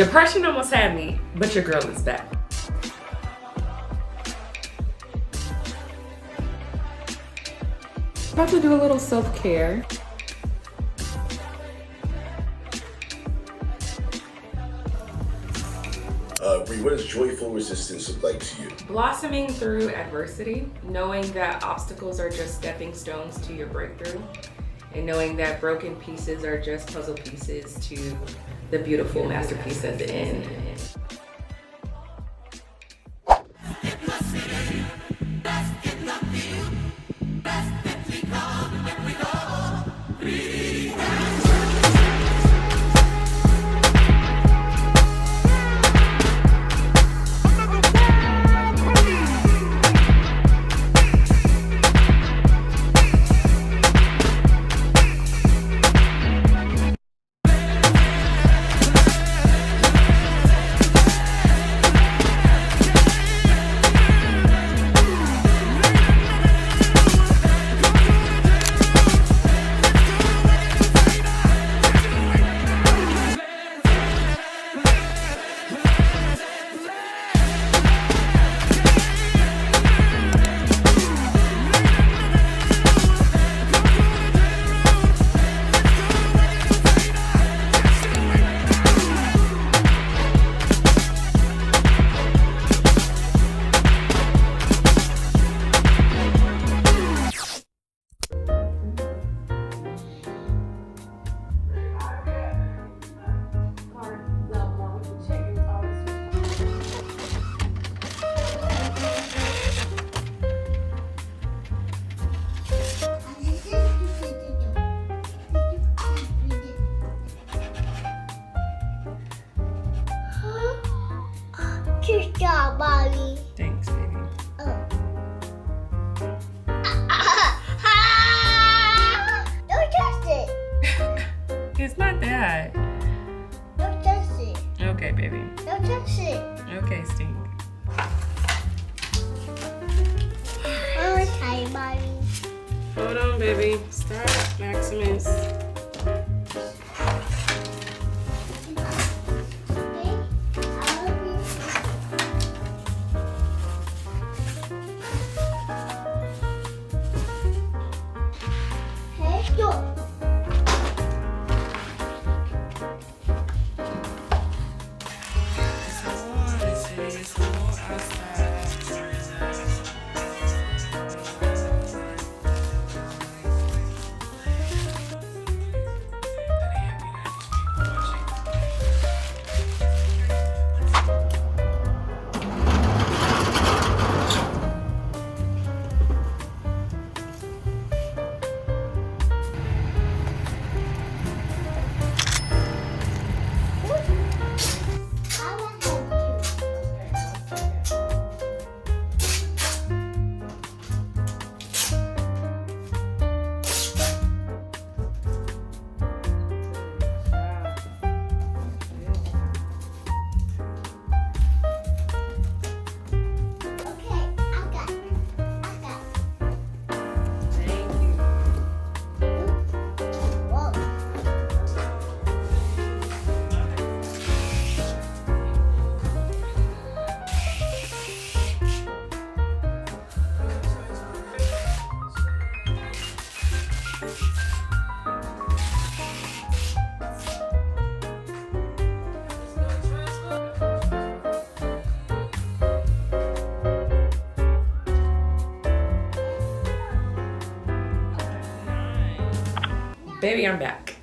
Depression almost had me, but your girl is back. About to do a little self-care. Bree, what does joyful resistance look like to you? Blossoming through adversity, knowing that obstacles are just stepping stones to your breakthrough, and knowing that broken pieces are just puzzle pieces to the beautiful masterpiece at the end. Good job, Mommy. Thanks, baby. Don't touch it. It's not that. Don't touch it. Okay, baby. Don't touch it. Okay, Stink. Okay, Mommy. Hold on, baby. Stop, Maximus. Baby, I'm back.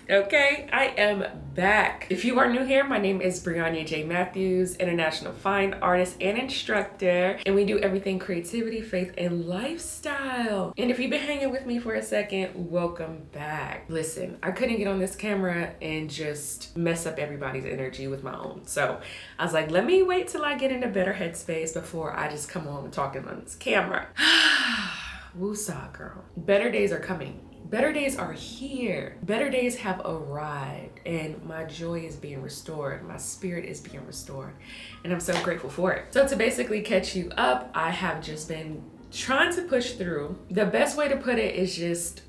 Okay, I am back. If you are new here, my name is Brionya J. Matthews, international fine artist and instructor, and we do everything creativity, faith, and lifestyle. And if you've been hanging with me for a second, welcome back. Listen, I couldn't get on this camera and just mess up everybody's energy with my own. So I was like, let me wait till I get in a better headspace before I just come on talking on this camera. Woosah, girl. Better days are coming. Better days are here. Better days have arrived, and my joy is being restored. My spirit is being restored, and I'm so grateful for it. So to basically catch you up, I have just been trying to push through. The best way to put it is just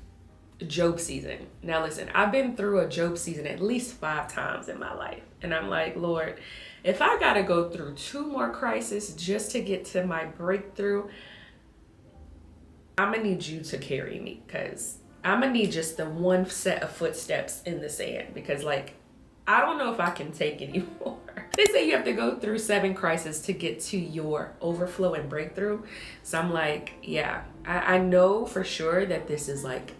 Job season. Now listen, I've been through a Job season at least 5 times in my life. And I'm like, Lord, if I gotta go through 2 more crises just to get to my breakthrough, I'm gonna need you to carry me, because I'm gonna need just the one set of footsteps in the sand, because like, I don't know if I can take anymore. They say you have to go through 7 crises to get to your overflow and breakthrough. So I'm like, yeah, I know for sure that this is like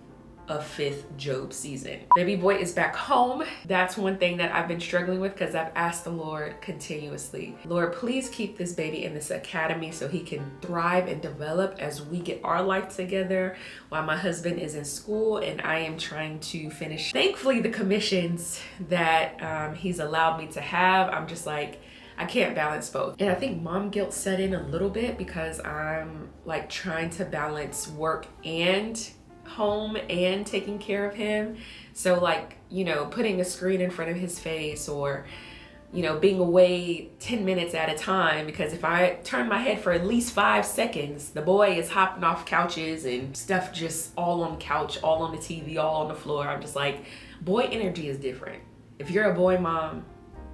a 5th Job season. Baby boy is back home. That's one thing that I've been struggling with, because I've asked the Lord continuously, Lord, please keep this baby in this academy so he can thrive and develop as we get our life together while my husband is in school and I am trying to finish, thankfully, the commissions that he's allowed me to have. I'm just like, I can't balance both. And I think mom guilt set in a little bit, because I'm like trying to balance work and home and taking care of him. So like, you know, putting a screen in front of his face, or, you know, being away 10 minutes at a time, because if I turn my head for at least 5 seconds, the boy is hopping off couches and stuff just all on the couch, all on the TV, all on the floor. I'm just like, boy energy is different. If you're a boy mom,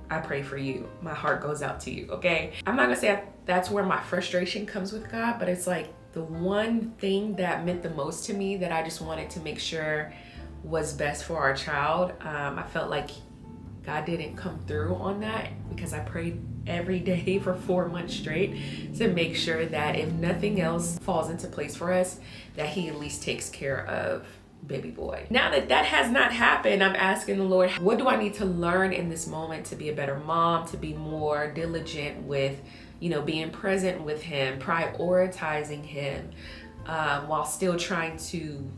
I pray for you. My heart goes out to you, okay? I'm not gonna say that's where my frustration comes with God, but it's like, the one thing that meant the most to me that I just wanted to make sure was best for our child, I felt like God didn't come through on that, because I prayed every day for 4 months straight to make sure that if nothing else falls into place for us, that he at least takes care of baby boy. Now that that has not happened, I'm asking the Lord, what do I need to learn in this moment to be a better mom, to be more diligent with, you know, being present with him, prioritizing him, while still trying to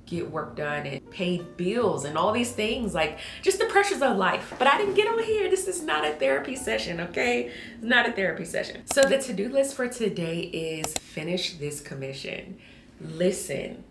get work done and pay bills and all these things, like just the pressures of life. But I didn't get on here. This is not a therapy session, okay? It's not a therapy session. So the to-do list for today is finish this commission. Listen,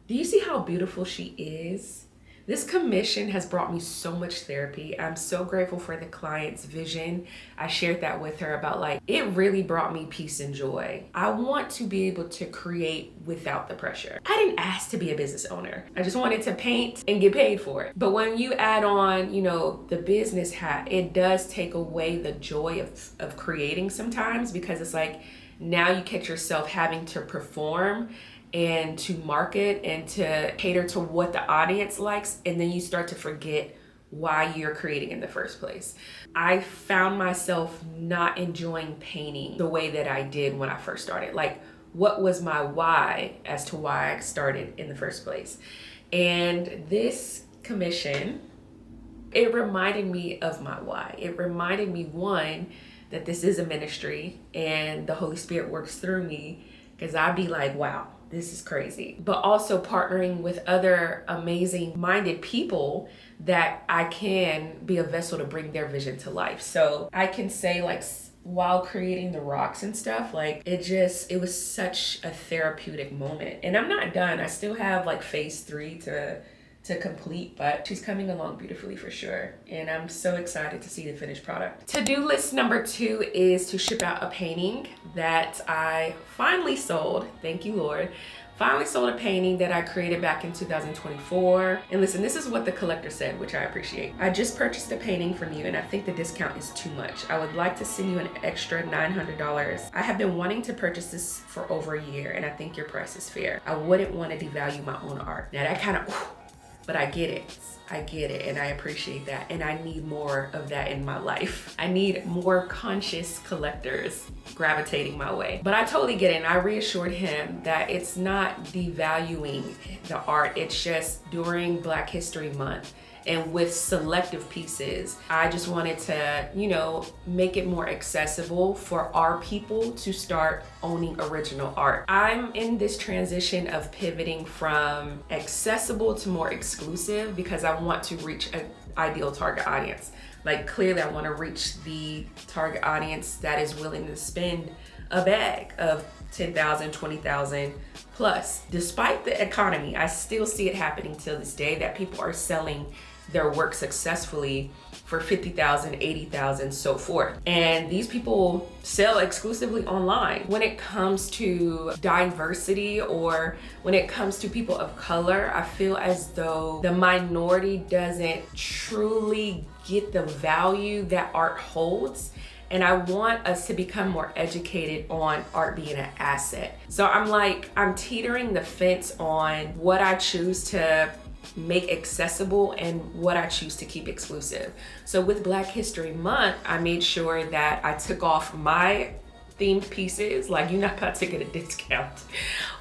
do you see how beautiful she is? This commission has brought me so much therapy. I'm so grateful for the client's vision. I shared that with her about like, it really brought me peace and joy. I want to be able to create without the pressure. I didn't ask to be a business owner. I just wanted to paint and get paid for it. But when you add on, you know, the business hat, it does take away the joy of creating sometimes, because it's like, now you catch yourself having to perform and to market and to cater to what the audience likes, and then you start to forget why you're creating in the first place. I found myself not enjoying painting the way that I did when I first started. Like, what was my why as to why I started in the first place? And this commission, it reminded me of my why. It reminded me, one, that this is a ministry and the Holy Spirit works through me, because I'd be like, wow, this is crazy. But also partnering with other amazing minded people that I can be a vessel to bring their vision to life. So I can say, like, while creating the rocks and stuff, like, it was such a therapeutic moment. And I'm not done. I still have like phase 3 to complete, but she's coming along beautifully for sure. And I'm so excited to see the finished product. To-do list number 2 is to ship out a painting that I finally sold. Thank you, Lord. Finally sold a painting that I created back in 2024. And listen, this is what the collector said, which I appreciate. I just purchased a painting from you and I think the discount is too much. I would like to send you an extra $900. I have been wanting to purchase this for over a year and I think your price is fair. I wouldn't want to devalue my own art. Now that kind of, but I get it. I get it and I appreciate that, and I need more of that in my life. I need more conscious collectors gravitating my way. But I totally get it, and I reassured him that it's not devaluing the art, it's just during Black History Month and with selective pieces, I just wanted to, you know, make it more accessible for our people to start owning original art. I'm in this transition of pivoting from accessible to more exclusive because I want to reach an ideal target audience. Like, clearly I want to reach the target audience that is willing to spend a bag of $10,000, $20,000 plus. Despite the economy, I still see it happening till this day that people are selling their work successfully for 50,000, 80,000, so forth. And these people sell exclusively online. When it comes to diversity or when it comes to people of color, I feel as though the minority doesn't truly get the value that art holds. And I want us to become more educated on art being an asset. So I'm teetering the fence on what I choose to make accessible and what I choose to keep exclusive. So with Black History Month, I made sure that I took off my themed pieces. Like, you're not about to get a discount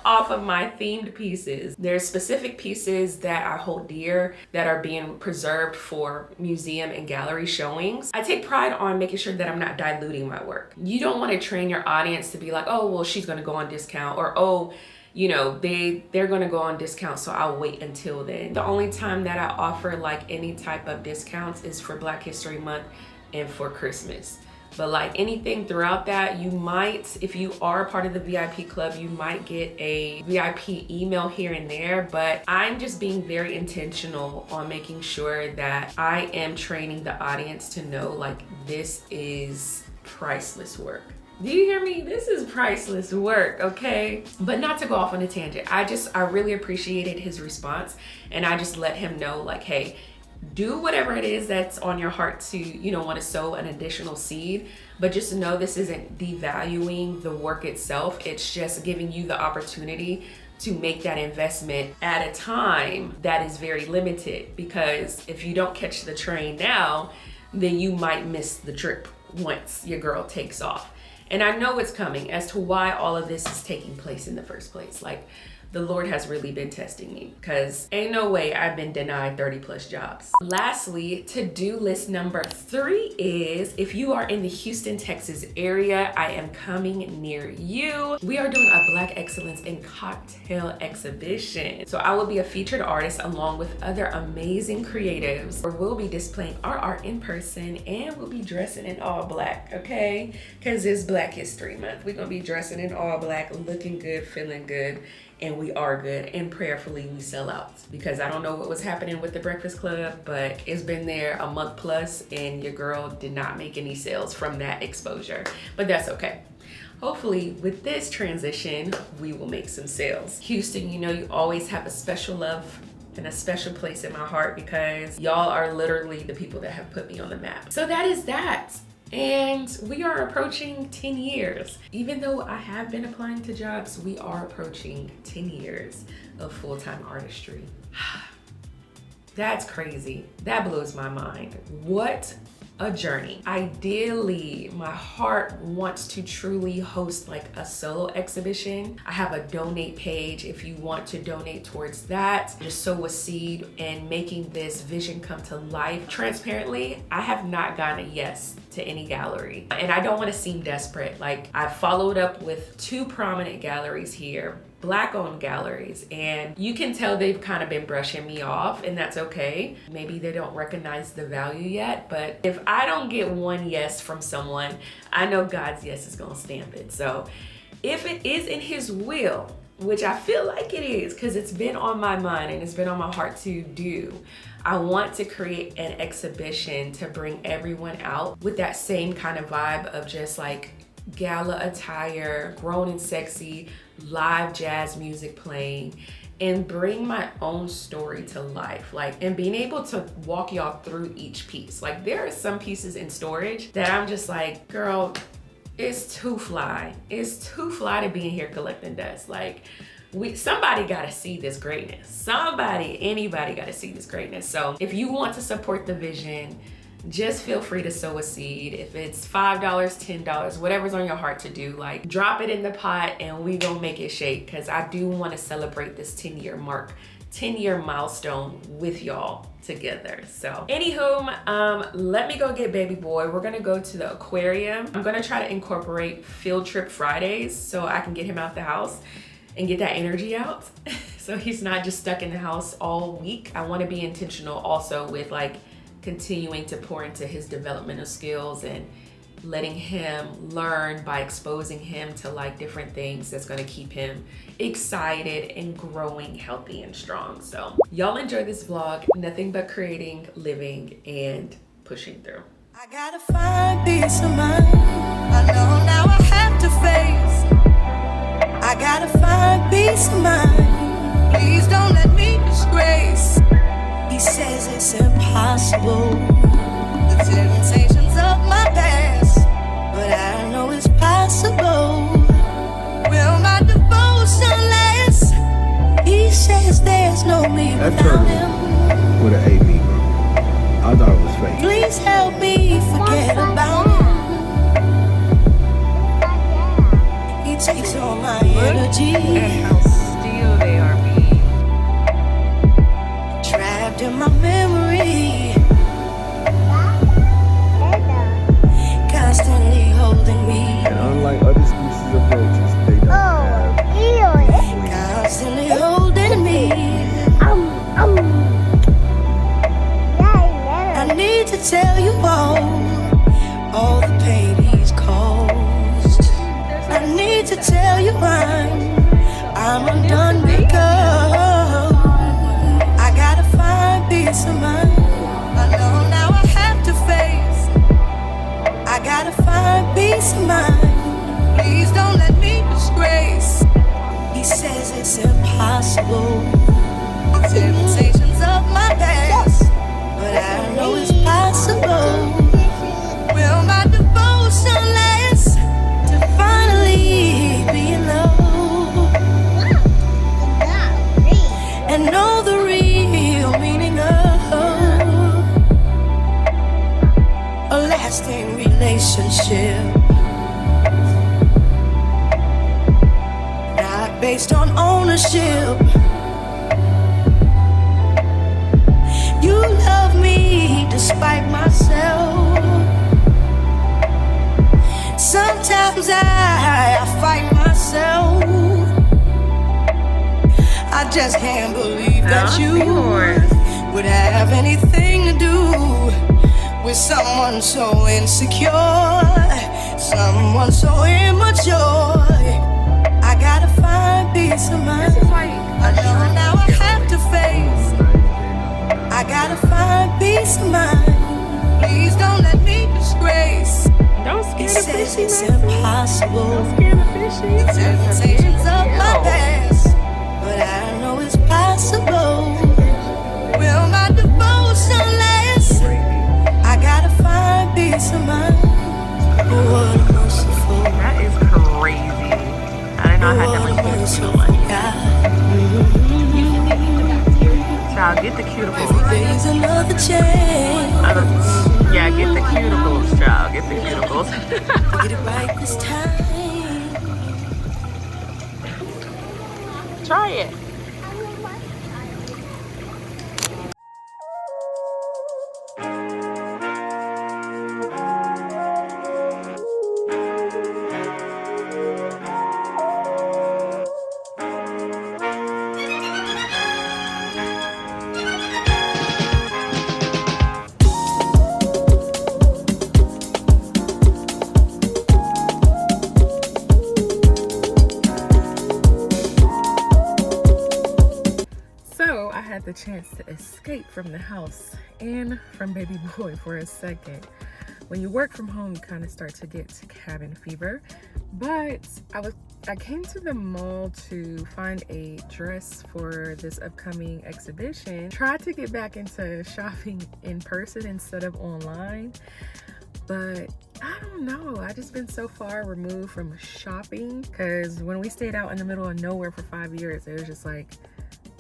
off of my themed pieces. There's specific pieces that I hold dear that are being preserved for museum and gallery showings. I take pride on making sure that I'm not diluting my work. You don't want to train your audience to be like, oh, well, she's going to go on discount, or oh, you know, they're gonna go on discount, so I'll wait until then. The only time that I offer like any type of discounts is for Black History Month and for Christmas. But like anything throughout that, you might, if you are a part of the VIP club, you might get a VIP email here and there, but I'm just being very intentional on making sure that I am training the audience to know like this is priceless work. Do you hear me? This is priceless work, okay? But not to go off on a tangent. I really appreciated his response, and I just let him know like, hey, do whatever it is that's on your heart to, you know, want to sow an additional seed, but just know this isn't devaluing the work itself. It's just giving you the opportunity to make that investment at a time that is very limited, because if you don't catch the train now, then you might miss the trip once your girl takes off. And I know it's coming as to why all of this is taking place in the first place. Like, the Lord has really been testing me, because ain't no way I've been denied 30 plus jobs. Lastly, to-do list number 3 is, if you are in the Houston, Texas area, I am coming near you. We are doing a Black Excellence in Cocktail exhibition. So I will be a featured artist along with other amazing creatives, where we'll be displaying our art in person, and we'll be dressing in all black, okay? Because it's Black History Month. We're gonna be dressing in all black, looking good, feeling good, and we are good, and prayerfully we sell out, because I don't know what was happening with the Breakfast Club, but it's been there a month plus and your girl did not make any sales from that exposure, but that's okay. Hopefully with this transition, we will make some sales. Houston, you know, you always have a special love and a special place in my heart, because y'all are literally the people that have put me on the map. So that is that. And we are approaching 10 years. Even though I have been applying to jobs, we are approaching 10 years of full-time artistry. That's crazy. That blows my mind. What a journey. Ideally, my heart wants to truly host like a solo exhibition. I have a donate page if you want to donate towards that. Just sow a seed and making this vision come to life. Transparently, I have not gotten a yes to any gallery, and I don't want to seem desperate. Like, I've followed up with 2 prominent galleries here, Black-owned galleries, and you can tell they've kind of been brushing me off, and that's okay. Maybe they don't recognize the value yet, but if I don't get one yes from someone, I know God's yes is gonna stamp it. So if it is in his will, which I feel like it is, because it's been on my mind and it's been on my heart to do, I want to create an exhibition to bring everyone out with that same kind of vibe of just like gala attire, grown and sexy, live jazz music playing, and bring my own story to life. Like, and being able to walk y'all through each piece. Like, there are some pieces in storage that I'm just like, girl, it's too fly. It's too fly to be in here collecting dust. Like, somebody gotta see this greatness. Anybody gotta see this greatness. So if you want to support the vision, just feel free to sow a seed. If it's $5, $10, whatever's on your heart to do, like, drop it in the pot and we gonna make it shake, because I do want to celebrate this 10-year mark, 10-year milestone with y'all together. So anywho, let me go get baby boy. We're gonna go to the aquarium. I'm gonna try to incorporate field trip Fridays so I can get him out the house and get that energy out so he's not just stuck in the house all week. I want to be intentional also with like continuing to pour into his developmental skills and letting him learn by exposing him to like different things that's going to keep him excited and growing healthy and strong. So y'all enjoy this vlog. Nothing but creating, living, and pushing through. I gotta find peace of mind. I know now I have to face. I gotta find peace of mind. Please don't let me disgrace. He says it's impossible. The temptations of my past, but I know it's possible. Will my devotion last? He says there's no me without him. With an AB, bro. I thought it was fake. Please help me forget about him. He takes all my energy. And how still they are being. Trapped in my memory. Constantly holding me. And unlike other species of roaches, they don't have wings. Constantly holding me. I need to tell you all the pain he's caused. I need to tell you I'm undone because I gotta find peace of mind. I know now I have to face. I gotta find peace of mind. Please don't let me disgrace. He says it's impossible. The temptations of my past, but I know it's possible. Will my devotion last to finally be in love and know the real meaning of a lasting relationship, not based on ownership. You love me despite myself. Sometimes I fight myself. I just can't believe that you would have anything to do with someone so insecure, someone so immature. I gotta find peace of mind. I know now I have to face. I gotta find peace of mind. Please don't let me disgrace. Don't scare He the says fishy, it's Mason. impossible. Don't scare the fishy. The temptations of my past, but I know it's possible. Will my devotion last? I gotta find peace of mind. Oh, what a merciful, That is crazy. I didn't know I had that much merciful cuticle. God. Child, get the cuticles. Every day's another chance. Yeah, get the cuticles, child. Get the cuticles. Get it right this time. Try it. The chance to escape from the house and from baby boy for a second. When you work from home, you kind of start to get cabin fever. But I came to the mall to find a dress for this upcoming exhibition. Tried to get back into shopping in person instead of online, but I don't know, I just been so far removed from shopping, because when we stayed out in the middle of nowhere for 5 years, it was just like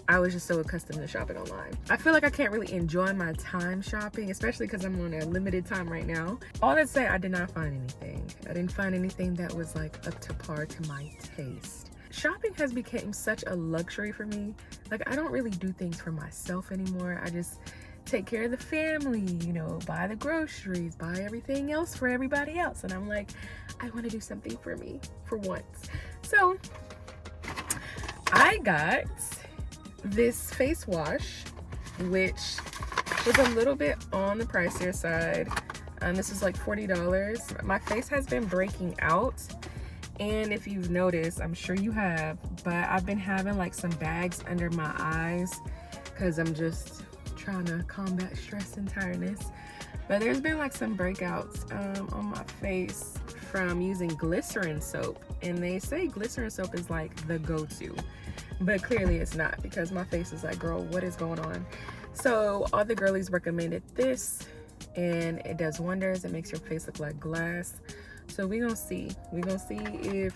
I was just so accustomed to shopping online. I feel like I can't really enjoy my time shopping, especially because I'm on a limited time right now. All that said, I did not find anything. I didn't find anything that was like up to par to my taste. Shopping has become such a luxury for me. Like, I don't really do things for myself anymore. I just take care of the family, you know, buy the groceries, buy everything else for everybody else. And I'm like, I want to do something for me for once. So I got this face wash, which was a little bit on the pricier side. This is like $40. My face has been breaking out, and if you've noticed, I'm sure you have, but I've been having like some bags under my eyes because I'm just trying to combat stress and tiredness. But there's been like some breakouts on my face from using glycerin soap, and they say glycerin soap is like the go-to, but clearly it's not, because my face is like, girl, what is going on? So all the girlies recommended this, and it does wonders. It makes your face look like glass. So we're gonna see if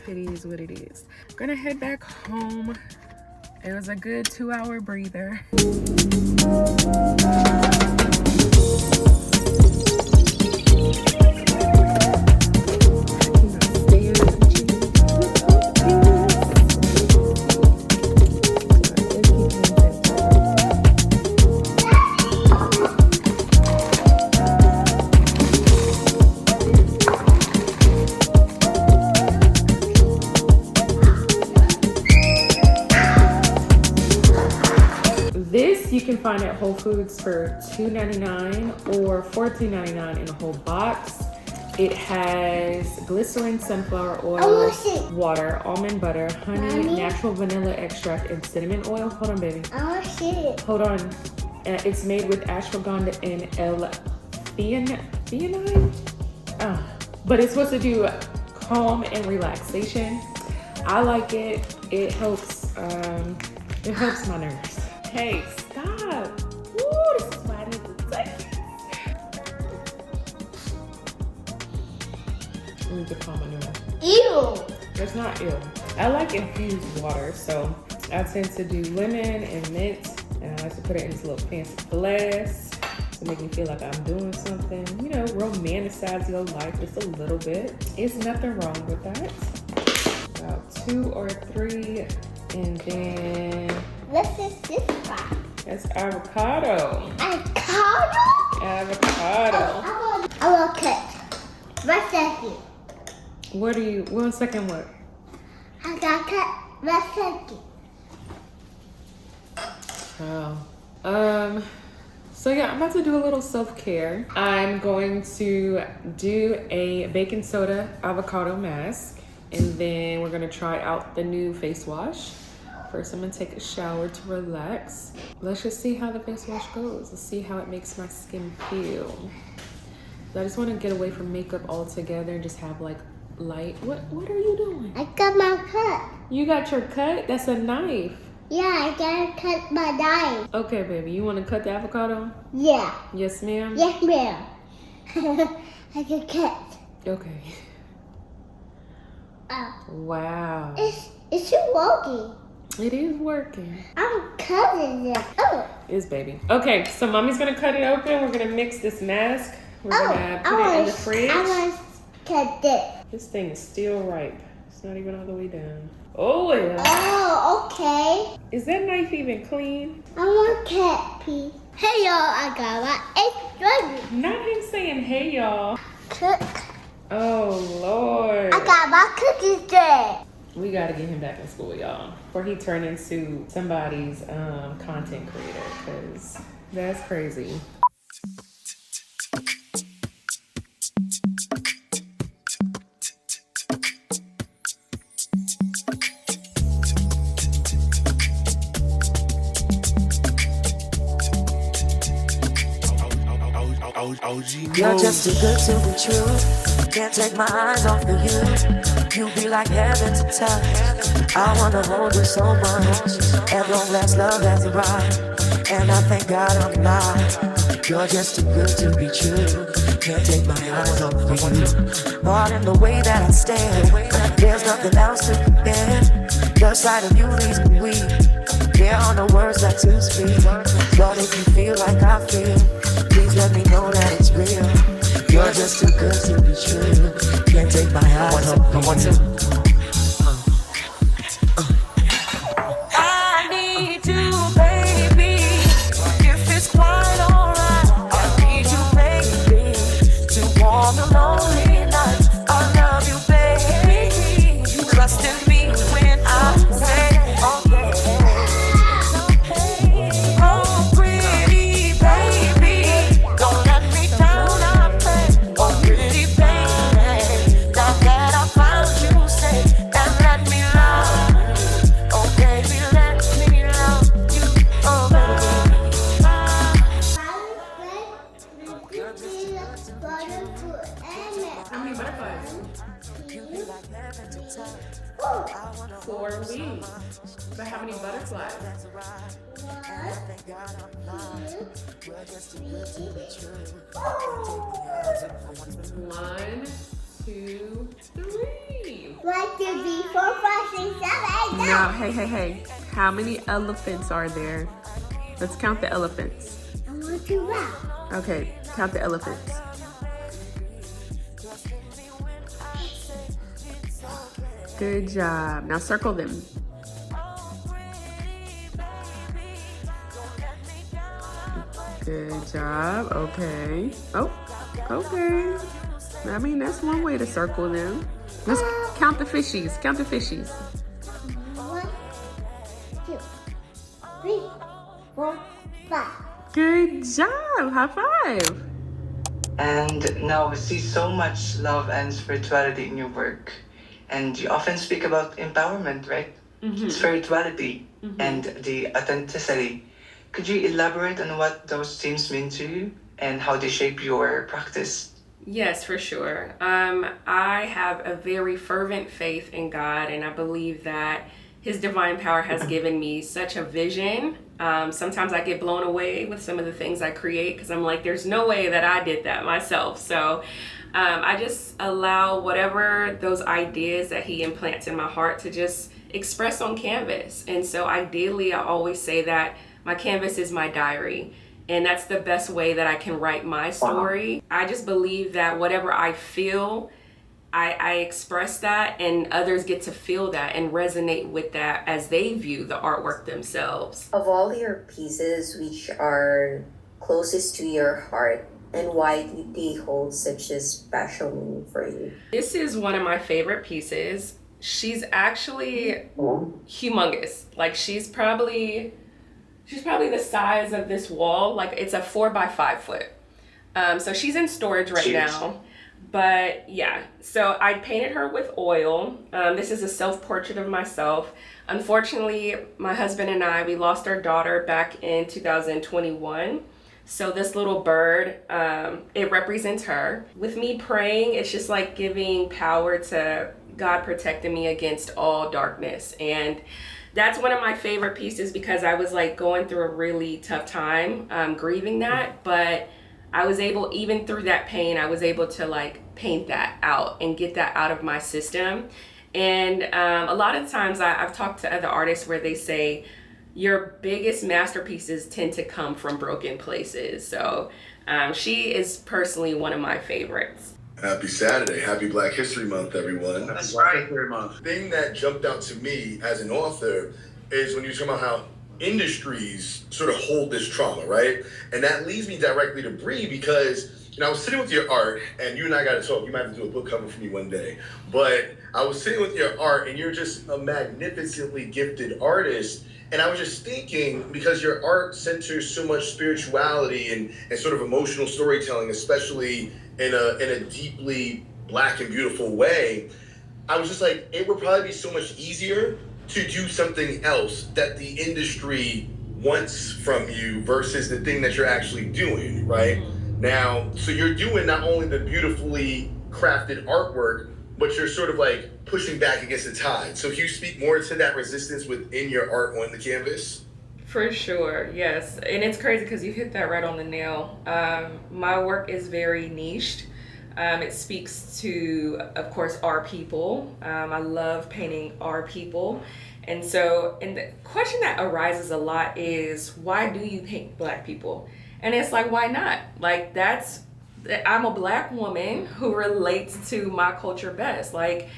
it is what it is. I'm gonna head back home. It was a good 2-hour breather. This you can find at Whole Foods for $2.99 or $14.99 in a whole box. It has glycerin, sunflower oil, water, almond butter, honey, natural vanilla extract, and cinnamon oil. Hold on, baby. I want to see it. Hold on. It's made with ashwagandha and L-theanine. But it's supposed to do calm and relaxation. I like it. It helps my nerves. Hey, stop. Woo, this is why I need to say. Let me get calm manure. Ew. It's not ill. I like infused water, so I tend to do lemon and mint, and I like to put it in this little fancy glass to make me feel like I'm doing something, you know, romanticize your life just a little bit. It's nothing wrong with that. About 2 or 3, and then What is this one? that's avocado. Avocado? Avocado. I want to cut. One second. What do you, 1 second what? I got cut. 1 second. Oh. So yeah, I'm about to do a little self-care. I'm going to do a baking soda avocado mask, and then we're gonna try out the new face wash. First, I'm gonna take a shower to relax. Let's just see how the face wash goes. Let's see how it makes my skin feel. I just wanna get away from makeup altogether and just have like light. What are you doing? I got my cut. You got your cut? That's a knife. Yeah, I gotta cut my knife. Okay, baby, you wanna cut the avocado? Yeah. Yes, ma'am? Yes, ma'am. I can cut. Okay. Wow. It's working. It is working. I'm cutting it. Oh. It's baby. Okay, so mommy's gonna cut it open. We're gonna mix this mask. We're gonna put it in the fridge. I want to cut this. This thing is still ripe. It's not even all the way down. Oh yeah. Oh, okay. Is that knife even clean? I want cat piece. Hey y'all, I got my egg. Not him saying hey y'all. Cook. Oh Lord. I got my cookies there. We gotta get him back in school, y'all, before he turn into somebody's content creator, because that's crazy. You're just too good to be true. Can't take my eyes off of you. You be like heaven to touch. I wanna hold you so much. At long last, love has arrived, and I thank God I'm not. You're just too good to be true. Can't take my eyes off of you. More than the way that I stare. There's nothing else to compare. The sight of you leaves me weak. There are no words left to speak. But if you feel like I feel, please let me know that it's real. You're just too good to be true. Can't take my eyes off you. I need you, baby. If it's quite alright, I need you, baby, to warm the lonely nights. I love you, baby. Trust in me when I say, okay. Oh, pretty baby, don't let me down, I pray. Oh, pretty baby, now that I found you, say, and let me love. Oh, baby, let me love you. Oh, baby. many butterflies? 4 leaves. But how many butterflies? 1, 2, 3. 1, 2, 3, 4, 5, 6, 7, 8, 9. Now, hey. How many elephants are there? Let's count the elephants. I want to round. Okay, count the elephants. Good job. Now circle them. Good job. Okay. Oh, okay. I mean, that's one way to circle them. Let's count the fishies. Count the fishies. 1, 2, 3, 4, 5. Good job. High five. And now we see so much love and spirituality in your work. And you often speak about empowerment, right? Spirituality and the authenticity. Could you elaborate on what those themes mean to you and how they shape your practice? Yes, for sure. I have a very fervent faith in God, and I believe that His divine power has given me such a vision. Sometimes I get blown away with some of the things I create because I'm like, there's no way that I did that myself. So I just allow whatever those ideas that He implants in my heart to just express on canvas. And so ideally, I always say that my canvas is my diary. And that's the best way that I can write my story. I just believe that whatever I feel, I express that, and others get to feel that and resonate with that as they view the artwork themselves. Of all your pieces, which are closest to your heart, and why do they hold such a special meaning for you? This is one of my favorite pieces. She's actually humongous. Like she's probably the size of this wall. Like it's a 4 by 5 foot. So she's in storage right now. But yeah, so I painted her with oil. This is a self-portrait of myself. Unfortunately, my husband and I, we lost our daughter back in 2021. So this little bird, it represents her. With me praying, it's just like giving power to God protecting me against all darkness. And that's one of my favorite pieces because I was like going through a really tough time grieving that, but I was able, even through that pain, I was able to like paint that out and get that out of my system. And a lot of times I've talked to other artists where they say your biggest masterpieces tend to come from broken places. So she is personally one of my favorites. Happy Saturday. Happy Black History Month, everyone. That's Black right. History Month. The thing that jumped out to me as an author is when you talk about how industries sort of hold this trauma, right? And that leads me directly to Bree because, you know, I was sitting with your art, and you and I got to talk. You might have to do a book cover for me one day. But I was sitting with your art, and you're just a magnificently gifted artist. And I was just thinking, because your art centers so much spirituality and sort of emotional storytelling, especially in a deeply Black and beautiful way, I was just like, it would probably be so much easier to do something else that the industry wants from you versus the thing that you're actually doing, right? Now, so you're doing not only the beautifully crafted artwork, but you're sort of like pushing back against the tide. So can you speak more to that resistance within your art on the canvas? For sure, yes. And it's crazy because you hit that right on the nail. My work is very niched. It speaks to, of course, our people. I love painting our people. And so, and the question that arises a lot is, why do you paint Black people? And it's like, why not? Like, I'm a Black woman who relates to my culture best. Like,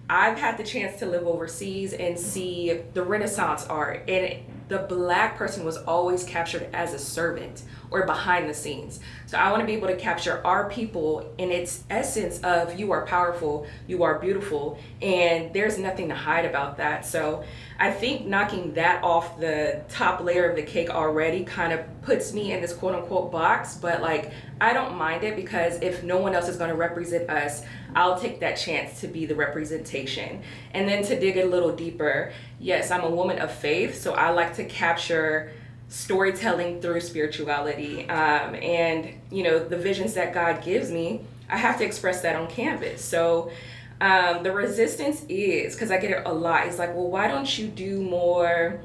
I've had the chance to live overseas and see the Renaissance art, and the Black person was always captured as a servant or behind the scenes. So I want to be able to capture our people in its essence of you are powerful, you are beautiful, and there's nothing to hide about that. So I think knocking that off the top layer of the cake already kind of puts me in this quote unquote box, but like I don't mind it because if no one else is going to represent us, I'll take that chance to be the representation. And then to dig a little deeper, yes, I'm a woman of faith, so I like to capture storytelling through spirituality, and you know, the visions that God gives me, I have to express that on canvas. So the resistance is, because I get it a lot, it's like, well, why don't you do more,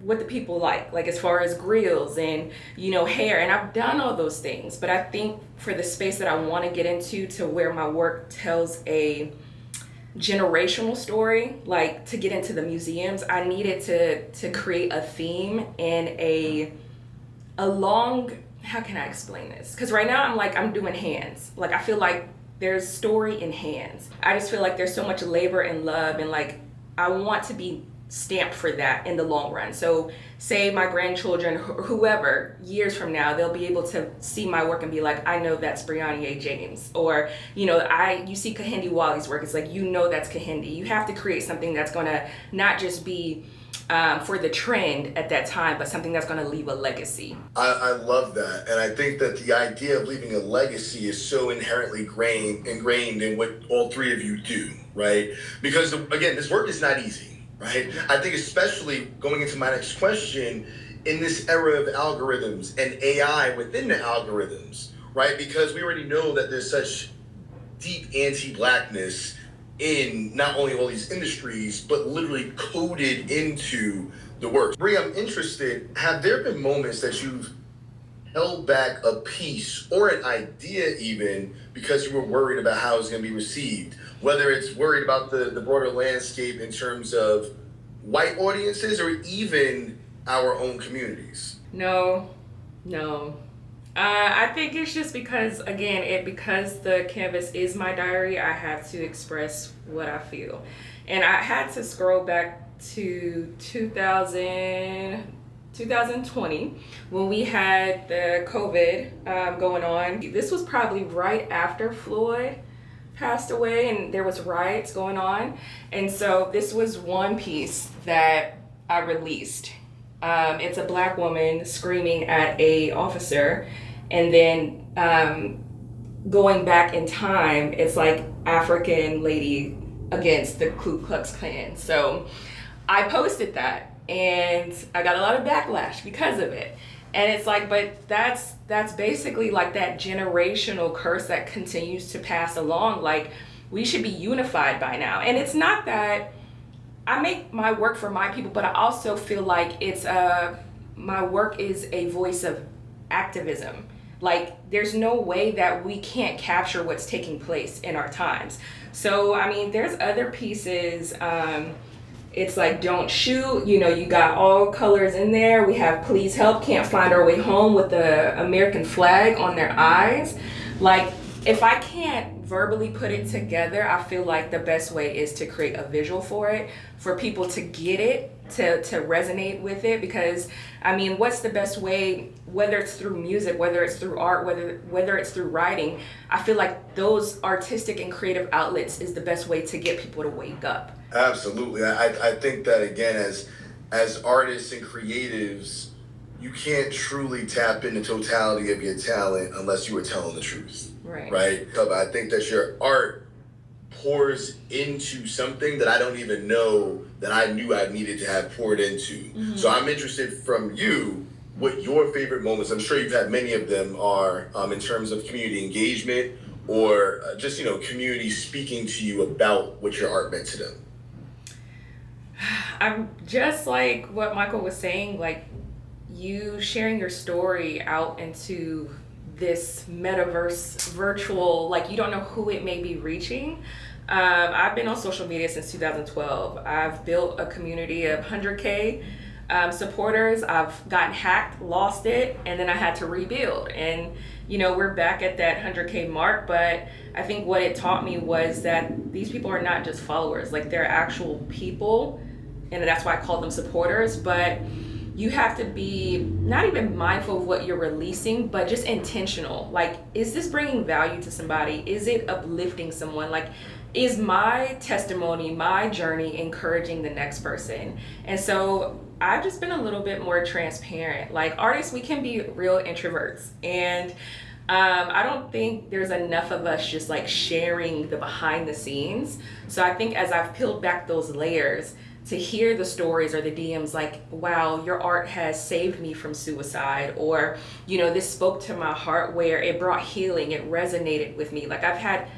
what the people like as far as grills and, hair. And I've done all those things, but I think for the space that I want to get into, to where my work tells a generational story, like to get into the museums, I needed to create a theme and a long, how can I explain this? Because right now I'm doing hands. Like, I feel like there's story in hands. I just feel like there's so much labor and love, and like I want to be stamped for that in the long run. So say my grandchildren, whoever, years from now, they'll be able to see my work and be like, I know that's Brionya James. Or, you see Kahindi Wali's work, it's like, that's Kahindi. You have to create something that's gonna not just be for the trend at that time, but something that's gonna leave a legacy. I love that. And I think that the idea of leaving a legacy is so inherently ingrained in what all three of you do, right? Because again, this work is not easy. Right? I think especially going into my next question, in this era of algorithms and AI within the algorithms, right? Because we already know that there's such deep anti-Blackness in not only all these industries, but literally coded into the work. Bri, I'm interested, have there been moments that you've held back a piece or an idea even because you were worried about how it's going to be received? Whether it's worried about the broader landscape in terms of white audiences or even our own communities? No. I think it's just because, again, because the canvas is my diary, I have to express what I feel. And I had to scroll back to 2020 when we had the COVID going on. This was probably right after Floyd passed away and there was riots going on. And so this was one piece that I released. It's a Black woman screaming at a officer, and then going back in time, it's like African lady against the Ku Klux Klan. So I posted that and I got a lot of backlash because of it. And it's like, but that's basically like that generational curse that continues to pass along. Like, we should be unified by now. And it's not that I make my work for my people, but I also feel like it's my work is a voice of activism. Like, there's no way that we can't capture what's taking place in our times. So, I mean, there's other pieces. It's like, don't shoot, you got all colors in there. We have please help, can't find our way home with the American flag on their eyes. Like, if I can't verbally put it together, I feel like the best way is to create a visual for it, for people to get it, to resonate with it. Because, I mean, what's the best way, whether it's through music, whether it's through art, whether it's through writing, I feel like those artistic and creative outlets is the best way to get people to wake up. Absolutely. I think that, again, as artists and creatives, you can't truly tap into totality of your talent unless you are telling the truth. Right? I think that your art pours into something that I don't even know that I knew I needed to have poured into. Mm-hmm. So I'm interested from you what your favorite moments, I'm sure you've had many of them, are in terms of community engagement or just, community speaking to you about what your art meant to them. I'm just like what Michael was saying, like you sharing your story out into this metaverse virtual, like you don't know who it may be reaching. I've been on social media since 2012. I've built a community of 100K supporters. I've gotten hacked, lost it, and then I had to rebuild. And, we're back at that 100K mark, but I think what it taught me was that these people are not just followers, like they're actual people. And that's why I call them supporters. But you have to be not even mindful of what you're releasing, but just intentional. Like, is this bringing value to somebody? Is it uplifting someone? Like, is my testimony, my journey encouraging the next person? And so I've just been a little bit more transparent. Like, artists, we can be real introverts. And I don't think there's enough of us just like sharing the behind the scenes. So I think as I've peeled back those layers, to hear the stories or the DMs like, wow, your art has saved me from suicide, or, you know, this spoke to my heart where it brought healing, it resonated with me. Like I've had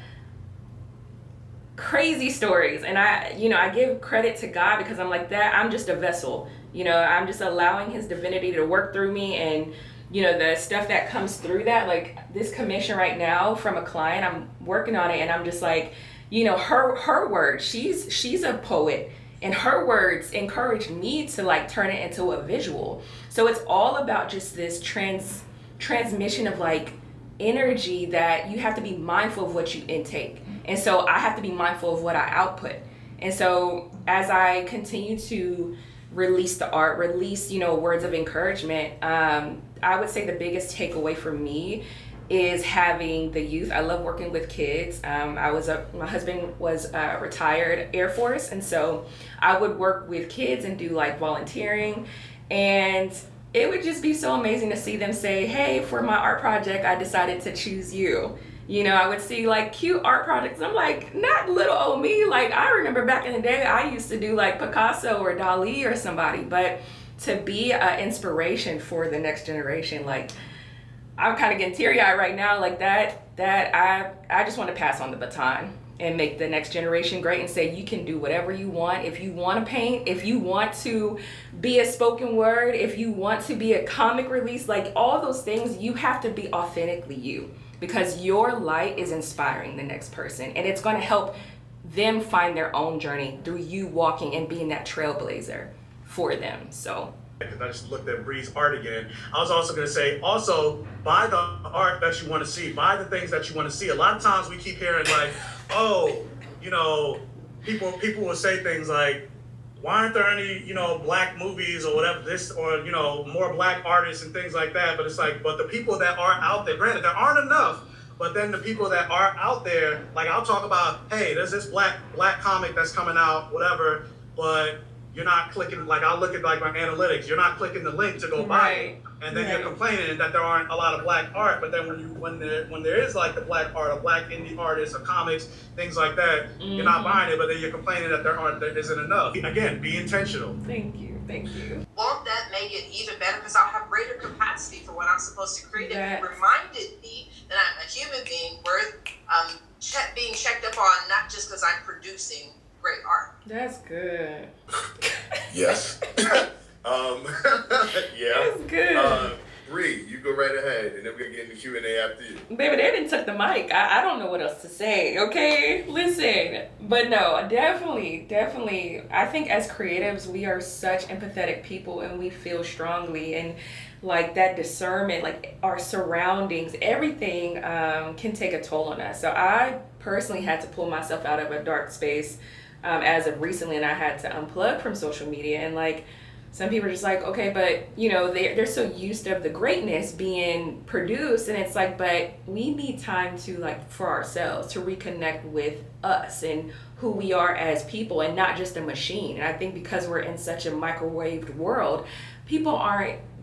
crazy stories, and I give credit to God, because I'm like, that I'm just a vessel, you know, I'm just allowing his divinity to work through me. And you know, the stuff that comes through that, like this commission right now from a client, I'm working on it, and I'm just like, you know, her words, she's a poet, and her words encouraged me to like turn it into a visual. So it's all about just this transmission of like energy, that you have to be mindful of what you intake. And so I have to be mindful of what I output. And so as I continue to release the art, release, you know, words of encouragement, I would say the biggest takeaway for me is having the youth. I love working with kids. My husband was retired Air Force, and so I would work with kids and do like volunteering, and it would just be so amazing to see them say, hey, for my art project, I decided to choose you. You know, I would see like cute art projects. I'm like, not little old me. Like I remember back in the day, I used to do like Picasso or Dali or somebody, but to be an inspiration for the next generation, like I'm kind of getting teary-eyed right now, like that I just want to pass on the baton and make the next generation great, and say you can do whatever you want. If you want to paint, if you want to be a spoken word, if you want to be a comic release, like all those things, you have to be authentically you, because your light is inspiring the next person, and it's going to help them find their own journey through you walking and being that trailblazer for them. So because I just looked at Bree's art again. I was also going to say, also buy the art that you want to see, buy the things that you want to see. A lot of times we keep hearing like, oh, you know, people will say things like, why aren't there any, you know, black movies or whatever, this, or, you know, more black artists and things like that. But it's like, but the people that are out there, granted, there aren't enough, but then the people that are out there, like I'll talk about, hey, there's this black comic that's coming out, whatever, but you're not clicking, like I'll look at like my analytics, you're not clicking the link to go buy it. And then you're complaining that there aren't a lot of black art, but then when there is like the black art, a black indie artist, or comics, things like that, you're not buying it, but then you're complaining that there isn't enough. Again, be intentional. Thank you. Won't that make it even better? Because I'll have greater capacity for what I'm supposed to create. Yes. It reminded me that I'm a human being worth being checked up on, not just because I'm producing great art. That's good. Yes. Yeah. That's good. Bree, you go right ahead, and then we're going to get in the Q&A after you. Baby, they didn't took the mic. I don't know what else to say, okay? Listen. But no, definitely. I think as creatives, we are such empathetic people, and we feel strongly. And like that discernment, like our surroundings, everything can take a toll on us. So I personally had to pull myself out of a dark space as of recently, and I had to unplug from social media. And like, some people are just like, okay, but you know, they're so used to the greatness being produced, and it's like, but we need time to like for ourselves to reconnect with us and who we are as people, and not just a machine. And I think because we're in such a microwaved world, people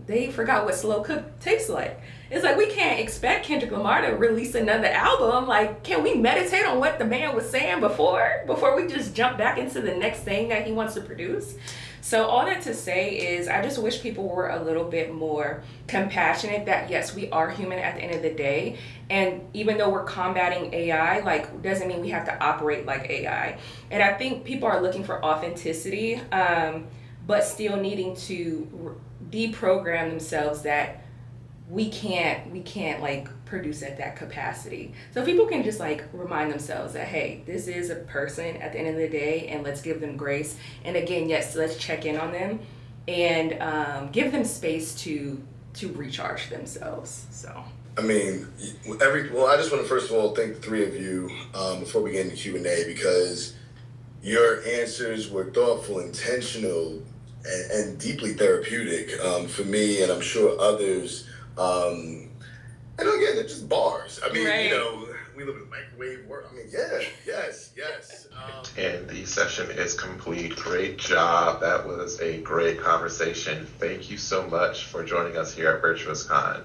they forgot what slow cook tastes like. It's like, we can't expect Kendrick Lamar to release another album. Like, can we meditate on what the man was saying before we just jump back into the next thing that he wants to produce? So all that to say is, I just wish people were a little bit more compassionate that yes, we are human at the end of the day. And even though we're combating AI, like, doesn't mean we have to operate like AI. And I think people are looking for authenticity, but still needing to deprogram themselves that we can't like produce at that capacity. So people can just like remind themselves that, hey, this is a person at the end of the day, and let's give them grace. And again, yes, let's check in on them and give them space to recharge themselves. So I mean, I just want to first of all thank the three of you before we get into Q&A, because your answers were thoughtful, intentional, and deeply therapeutic for me, and I'm sure others. And again, they're just bars. I mean, you know, we live in a microwave world. I mean, yes. And the session is complete. Great job. That was a great conversation. Thank you so much for joining us here at Virtuous Con.